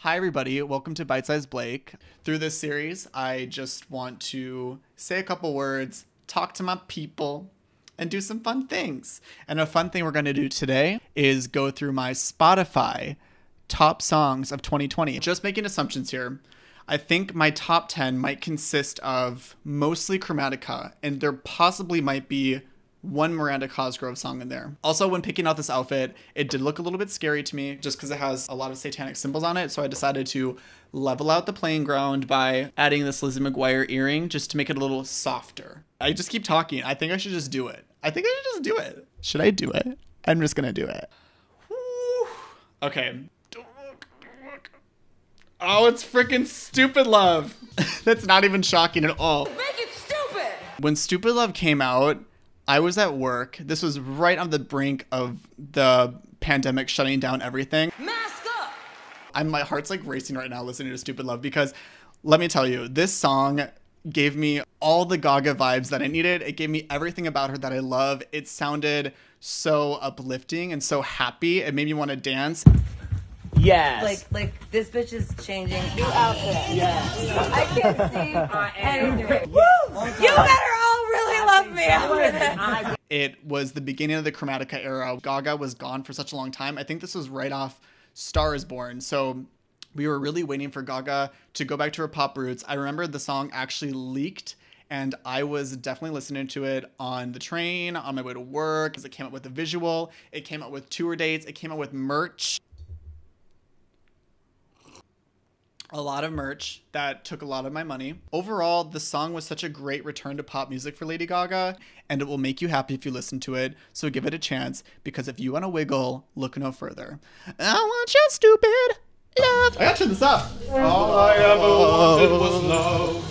Hi everybody, welcome to Bite Size Blake. Through this series, I just want to say a couple words, talk to my people, and do some fun things. And a fun thing we're going to do today is go through my Spotify top songs of 2020. Just making assumptions here. I think my top 10 might consist of mostly Chromatica, and there possibly might be one Miranda Cosgrove song in there. Also, when picking out this outfit, it did look a little bit scary to me just because it has a lot of satanic symbols on it. So I decided to level out the playing ground by adding this Lizzie McGuire earring just to make it a little softer. I just keep talking. I think I should just do it. Should I do it? I'm just gonna do it. Whew. Okay. Oh, it's freaking Stupid Love. That's not even shocking at all. Make it stupid! When Stupid Love came out, I was at work. This was right on the brink of the pandemic shutting down everything. Mask up! My heart's like racing right now listening to Stupid Love because let me tell you, this song gave me all the Gaga vibes that I needed. It gave me everything about her that I love. It sounded so uplifting and so happy. It made me want to dance. Yes. Like this bitch is changing. New outfit. Yes. I can't see anything. Woo! You better all really love me after this. It was the beginning of the Chromatica era. Gaga was gone for such a long time. I think this was right off Star is Born. So we were really waiting for Gaga to go back to her pop roots. I remember the song actually leaked and I was definitely listening to it on the train, on my way to work, because it came out with a visual. It came out with tour dates. It came out with merch. A lot of merch that took a lot of my money. Overall, the song was such a great return to pop music for Lady Gaga, and it will make you happy if you listen to it, so give it a chance, because if you want to wiggle, look no further. I want your stupid love. I gotta turn this up. All I ever wanted was love.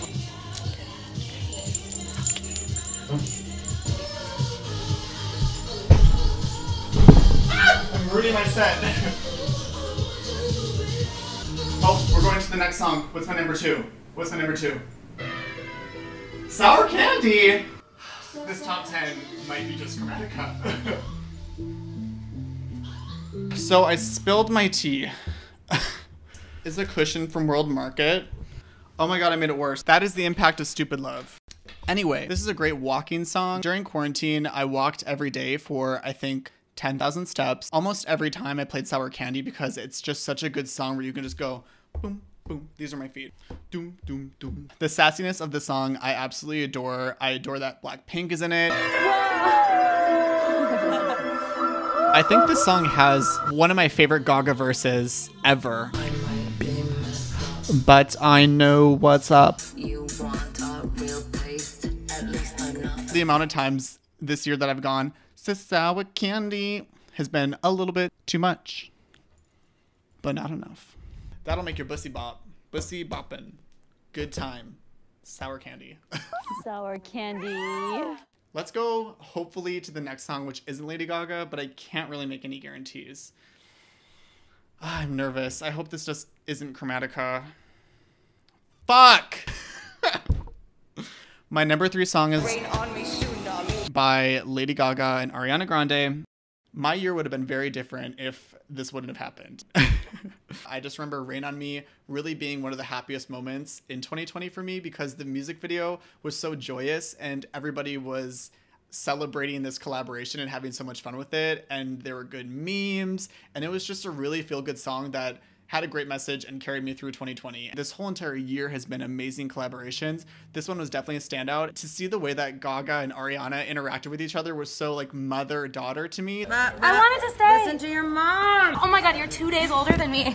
I'm ruining my set. Oh, we're going to the next song. What's my number two? Sour Candy! This top 10 might be just Chromatica. So I spilled my tea. Is a cushion from World Market. Oh my god, I made it worse. That is the impact of Stupid Love. Anyway, this is a great walking song. During quarantine, I walked every day for, I think, 10,000 steps. Almost every time I played Sour Candy because it's just such a good song where you can just go boom, boom. These are my feet. Doom, doom, doom. The sassiness of the song, I absolutely adore. I adore that Blackpink is in it. I think this song has one of my favorite Gaga verses ever. But I know what's up. You want a real taste? At least I'm not. The amount of times this year that I've gone, Sour Candy has been a little bit too much, but not enough. That'll make your bussy bop. Bussy boppin'. Good time. Sour Candy. Sour Candy. Let's go, hopefully, to the next song, which isn't Lady Gaga, but I can't really make any guarantees. I'm nervous. I hope this just isn't Chromatica. Fuck! My number 3 song is by Lady Gaga and Ariana Grande. My year would have been very different if this wouldn't have happened. I just remember Rain on Me really being one of the happiest moments in 2020 for me because the music video was so joyous and everybody was celebrating this collaboration and having so much fun with it. And there were good memes and it was just a really feel-good song that had a great message and carried me through 2020. This whole entire year has been amazing collaborations. This one was definitely a standout. To see the way that Gaga and Ariana interacted with each other was so like mother-daughter to me. I wanted to stay. Listen to your mom. Oh my god, you're 2 days older than me. You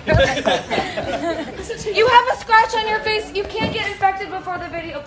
have a scratch on your face. You can't get infected before the video.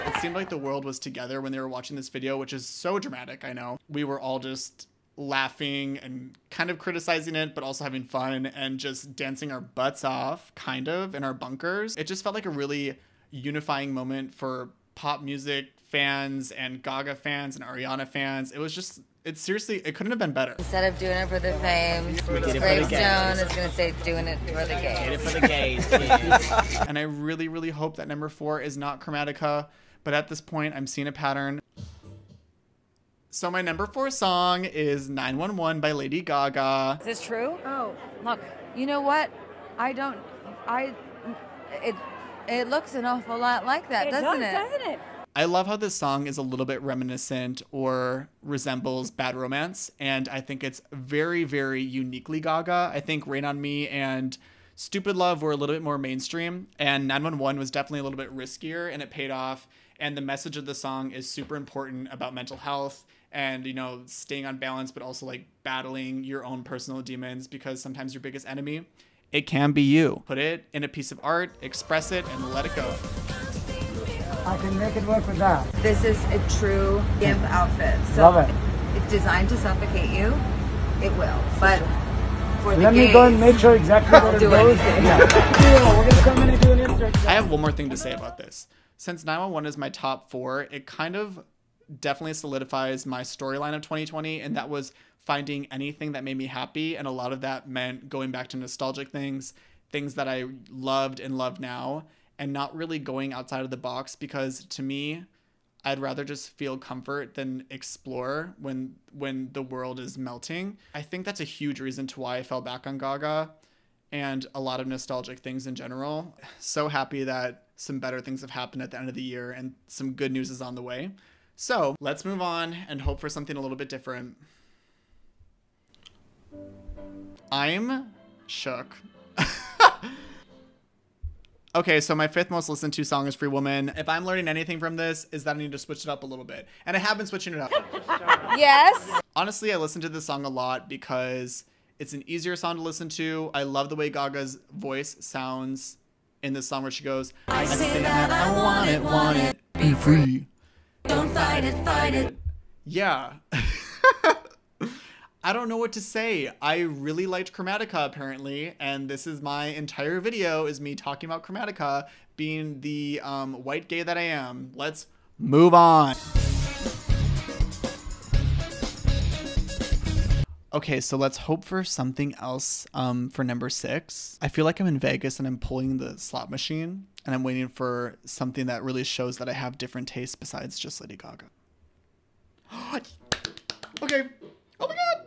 It seemed like the world was together when they were watching this video, which is so dramatic, I know. We were all just laughing and kind of criticizing it, but also having fun and just dancing our butts off, kind of, in our bunkers. It just felt like a really unifying moment for pop music fans and Gaga fans and Ariana fans. It was just, it seriously, it couldn't have been better. Instead of doing it for the fame, Gravestone is going to say doing it for the gays. Get it for the gays, kids. And I really, really hope that number 4 is not Chromatica, but at this point, I'm seeing a pattern. So my number 4 song is 911 by Lady Gaga. Is this true? Oh, Look. you know what? I don't It it looks an awful lot like that, doesn't it? Doesn't it? I love how this song is a little bit reminiscent or resembles Bad Romance, and I think it's very, very uniquely Gaga. I think Rain on Me and Stupid Love were a little bit more mainstream, and 911 was definitely a little bit riskier, and it paid off. And the message of the song is super important about mental health and, you know, staying on balance, but also like battling your own personal demons, because sometimes your biggest enemy, it can be you. Put it in a piece of art, express it, and let it go. I can make it work with that. This is a true gimp outfit. So Love it. it's designed to suffocate you. It will. But for the Let me gays, go and make sure exactly what I'll it do goes. anything. Yeah. We're gonna come in and do an insert. I have one more thing to say about this. Since 911 is my top 4, it kind of definitely solidifies my storyline of 2020, and that was finding anything that made me happy, and a lot of that meant going back to nostalgic things that I loved and love now, and not really going outside of the box, because to me, I'd rather just feel comfort than explore when the world is melting. I think that's a huge reason to why I fell back on Gaga and a lot of nostalgic things in general. So happy that some better things have happened at the end of the year and some good news is on the way. So let's move on and hope for something a little bit different. I'm shook. Okay, so my 5th most listened to song is Free Woman. If I'm learning anything from this, is that I need to switch it up a little bit. And I have been switching it up. Yes. Honestly, I listen to this song a lot because it's an easier song to listen to. I love the way Gaga's voice sounds in this song where she goes, I say that I want it, be free. Don't fight it. Yeah. I don't know what to say. I really liked Chromatica apparently, and this is my entire video is me talking about Chromatica being the white gay that I am. Let's move on. Okay, so let's hope for something else for number 6. I feel like I'm in Vegas and I'm pulling the slot machine and I'm waiting for something that really shows that I have different tastes besides just Lady Gaga. Okay. Oh my God.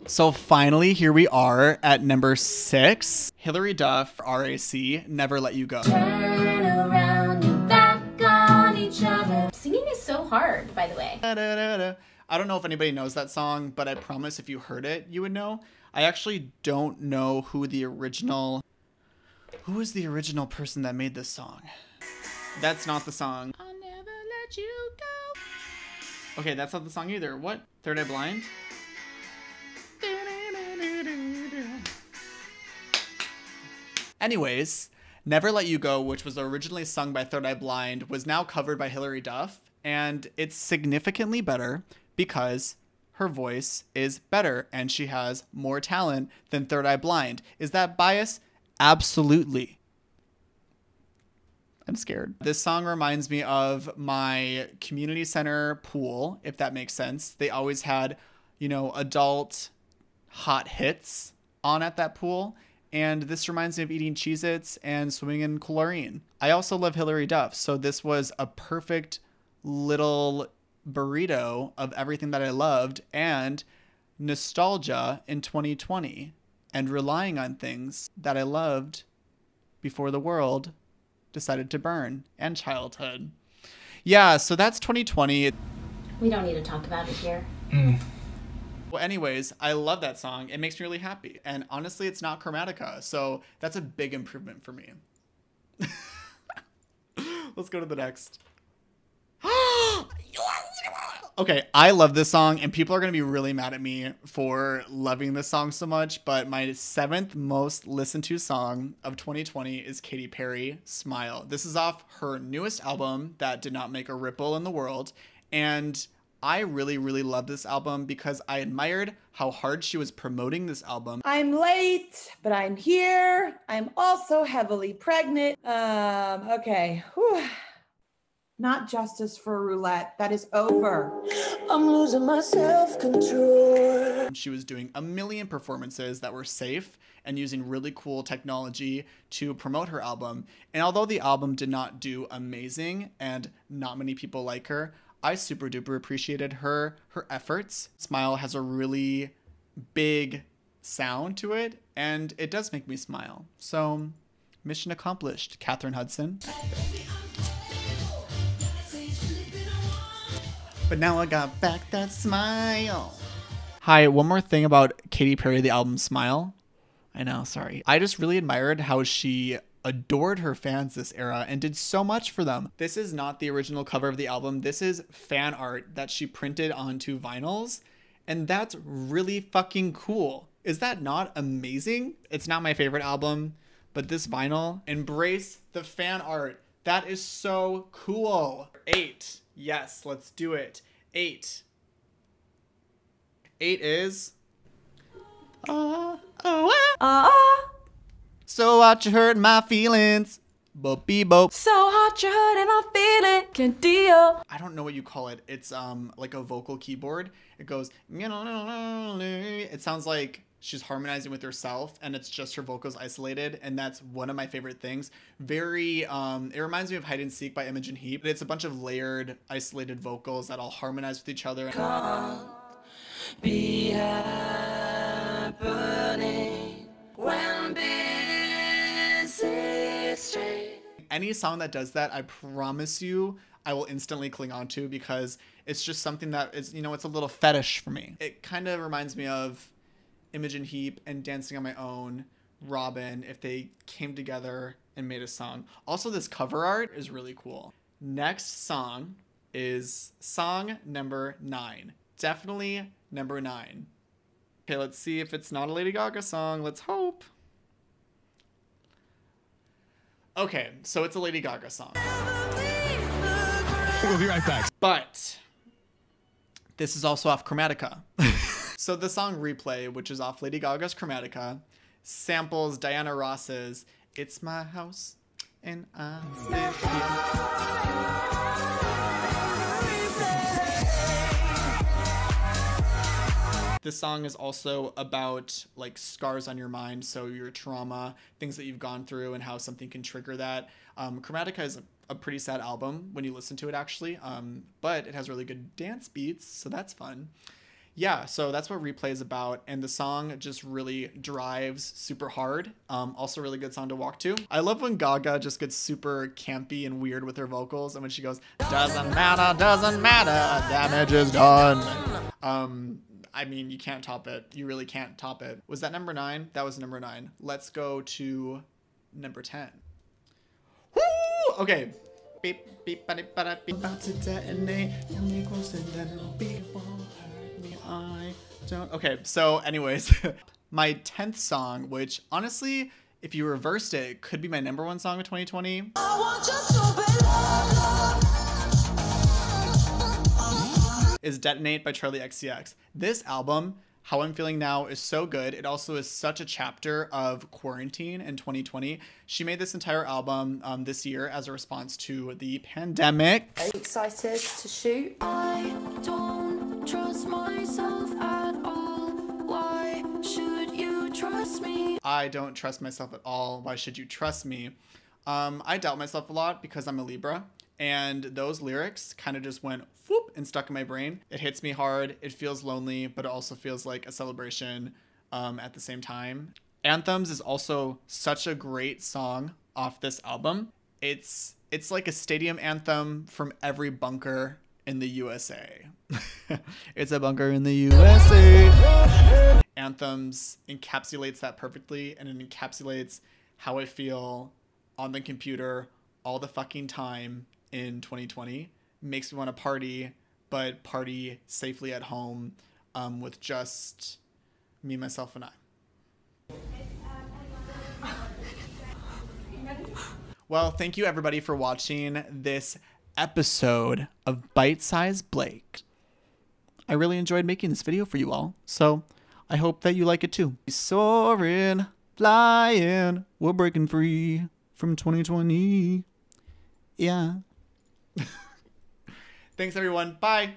So finally, here we are at number 6. Hilary Duff, RAC, Never Let You Go. Turn around and back on each other. Singing is so hard, by the way. I don't know if anybody knows that song, but I promise if you heard it, you would know. I actually don't know who is the original person that made this song. That's not the song. I'll never let you go. Okay, that's not the song either. What? Third Eye Blind? Anyways, Never Let You Go, which was originally sung by Third Eye Blind, was now covered by Hilary Duff, and it's significantly better because her voice is better and she has more talent than Third Eye Blind. Is that bias? Absolutely. I'm scared. This song reminds me of my community center pool, if that makes sense. They always had, you know, adult hot hits on at that pool. And this reminds me of eating Cheez-Its and swimming in chlorine. I also love Hilary Duff, so this was a perfect little burrito of everything that I loved and nostalgia in 2020 and relying on things that I loved before the world decided to burn, and childhood. Yeah, so that's 2020. We don't need to talk about it here. Well, anyways, I love that song. It makes me really happy. And honestly, it's not Chromatica, so that's a big improvement for me. Let's go to the next. Okay, I love this song, and people are going to be really mad at me for loving this song so much, but my 7th most listened to song of 2020 is Katy Perry, Smile. This is off her newest album that did not make a ripple in the world, and I really, really love this album because I admired how hard she was promoting this album. I'm late, but I'm here. I'm also heavily pregnant. Okay. Whew. Not justice for roulette. That is over. I'm losing my self-control. She was doing a million performances that were safe and using really cool technology to promote her album. And although the album did not do amazing and not many people like her, I super duper appreciated her efforts. Smile has a really big sound to it, and it does make me smile. So Mission accomplished, Katherine Hudson. But now I got back that smile. Hi, one more thing about Katy Perry, the album Smile. I know, sorry. I just really admired how she adored her fans this era and did so much for them. This is not the original cover of the album. This is fan art that she printed onto vinyls, and that's really fucking cool. Is that not amazing? It's not my favorite album, but this vinyl, embrace the fan art. That is so cool. 8. Yes, let's do it. 8. 8 is... So hot you hurt my feelings. Boopy boop. So hot you hurting my feeling. Can deal. I don't know what you call it. It's like a vocal keyboard. It goes... It sounds like she's harmonizing with herself, and it's just her vocals isolated, and that's one of my favorite things. Very, it reminds me of Hide and Seek by Imogen Heap. It's a bunch of layered, isolated vocals that all harmonize with each other. Can't be happening when this is straight. Any song that does that, I promise you, I will instantly cling on to, because it's just something that is, you know, it's a little fetish for me. It kind of reminds me of Imogen Heap and Dancing on My Own, Robin, if they came together and made a song. Also, this cover art is really cool. Next song is song number 9. Definitely number 9. Okay, let's see if it's not a Lady Gaga song. Let's hope. Okay, so it's a Lady Gaga song. We'll be right back. But this is also off Chromatica. So the song Replay, which is off Lady Gaga's Chromatica, samples Diana Ross's It's My House and I Live Here. This song is also about like scars on your mind, so your trauma, things that you've gone through, and how something can trigger that. Chromatica is a pretty sad album when you listen to it, actually, but it has really good dance beats, so that's fun. Yeah, so that's what Replay is about, and the song just really drives super hard. Also really good song to walk to. I love when Gaga just gets super campy and weird with her vocals, and when she goes, doesn't matter, damage is done. I mean, you can't top it. You really can't top it. Was that number 9? That was number 9. Let's go to number 10. Woo! Okay. Beep, beep, beep, beep, about to detonate. I don't. Okay, so anyways, my 10th song, which honestly, if you reversed it, could be my number 1 song of 2020. Is Detonate by Charlie XCX. This album, How I'm Feeling Now, is so good. It also is such a chapter of quarantine in 2020. She made this entire album this year as a response to the pandemic. Are you excited to shoot? I don't trust myself at all. Why should you trust me? I don't trust myself at all. Why should you trust me? I doubt myself a lot because I'm a Libra, and those lyrics kind of just went whoop and stuck in my brain. It hits me hard. It feels lonely, but it also feels like a celebration at the same time. Anthems is also such a great song off this album. It's like a stadium anthem from every bunker in the USA. It's a bunker in the USA. Anthems encapsulates that perfectly, and it encapsulates how I feel on the computer all the fucking time in 2020. Makes me want to party, but party safely at home with just me, myself, and I. Well, thank you everybody for watching this episode of Bite Size Blake. I really enjoyed making this video for you all, so I hope that you like it too. Soaring, flying, we're breaking free from 2020. Yeah. Thanks everyone. Bye.